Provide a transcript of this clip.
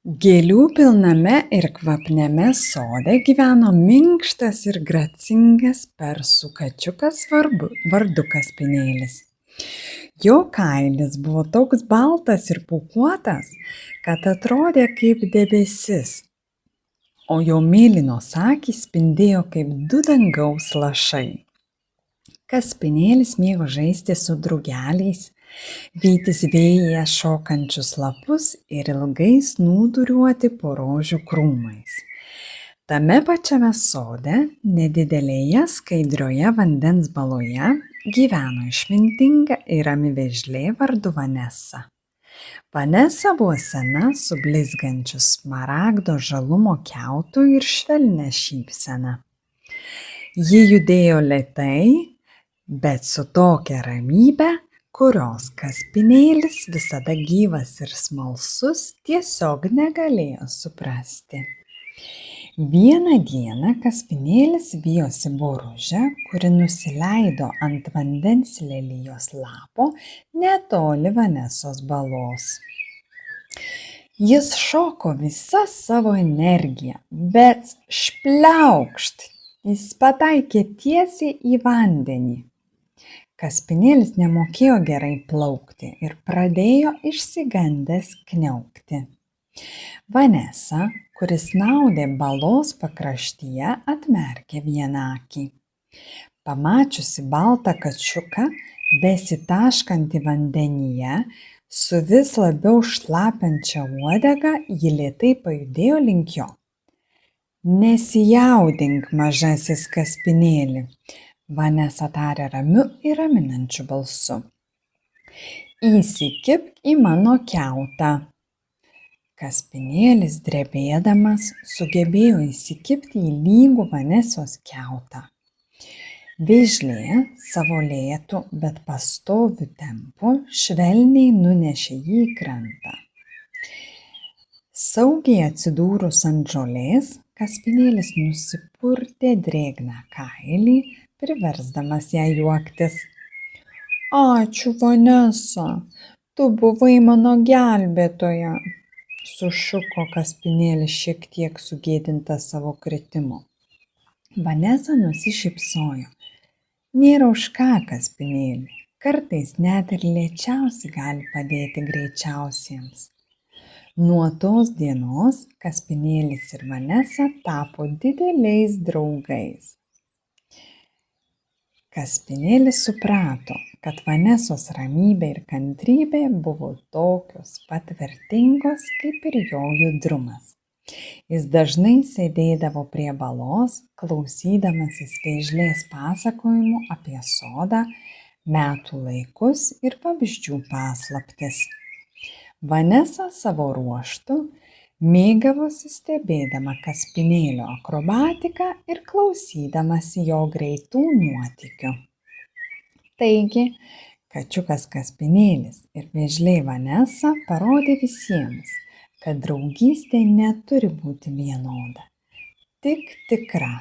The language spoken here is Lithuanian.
Gėlių pilname ir kvapniame sode gyveno minkštas ir gracingas persų kačiukas vardu Kaspinėlis. Jo kailis buvo toks baltas ir pūkuotas, kad atrodė kaip debesis, o jo mėlynos akys spindėjo kaip du dangaus lašai. Kaspinėlis mėgo žaisti su drugeliais, vytis vėjyje šokančius lapus ir ilgai snūduriuoti po rožių krūmais. Tame pačiame sode, nedidelėje skaidrioje vandens baloje, gyveno išmintinga ir rami vėžlė vardu Vanesa. Vanesa buvo sena, su blizgančiu smaragdo žalumo kiautu ir švelnia šypsena. Ji judėjo lėtai, bet su tokia ramybe, kurios Kaspinėlis, visada gyvas ir smalsus, tiesiog negalėjo suprasti. Vieną dieną Kaspinėlis vijosi boružę, kuri nusileido ant vandens lelijos lapo netoli Vanesos balos. Jis šoko visa savo energija, bet špliaukšt, jis pataikė tiesiai į vandenį. Kaspinėlis nemokėjo gerai plaukti ir pradėjo išsigandęs kniaukti. Vanesa, kuris snaudė balos pakraštyje, atmerkė vieną akį. Pamačiusi baltą kačiuką, besitaškantį vandenyje, su vis labiau šlapiančia uodega, ji lėtai pajudėjo link jo. Nesijaudink, mažasis Kaspinėli, Vanesa tarė ramiu ir raminančiu balsu. Įsikibk į mano kiautą. Kaspinėlis drebėdamas sugebėjo įsikibti į lygų Vanesos kiautą. Vėžlė savo lėtu, bet pastoviu tempu švelniai nunešė jį į krantą. Saugiai atsidūrus ant žolės, Kaspinėlis nusipurtė drėgną kailį, priversdamas ją juoktis. Ačiū, Vanesa, tu buvai mano gelbėtoja, sušuko Kaspinėlis šiek tiek sugėdintas savo kritimo. Vanesa nusišypsojo. Nėra už ką, Kaspinėli, kartais net ir lėčiausi gali padėti greičiausiems. Nuo tos dienos Kaspinėlis ir Vanesa tapo dideliais draugais. Kaspinėlis suprato, kad Vanesos ramybė ir kantrybė buvo tokios pat vertingos kaip ir jo judrumas. Jis dažnai sėdėdavo prie balos, klausydamasis vėžlės pasakojimų apie sodą, metų laikus ir vabzdžių paslaptis. Vanesa savo ruožtu mėgavosi stebėdama Kaspinėlio akrobatiką ir klausydamasi jo greitų nuotykių. Taigi, kačiukas Kaspinėlis ir vėžlė Vanesa parodė visiems, kad draugystė neturi būti vienoda, tik tikra.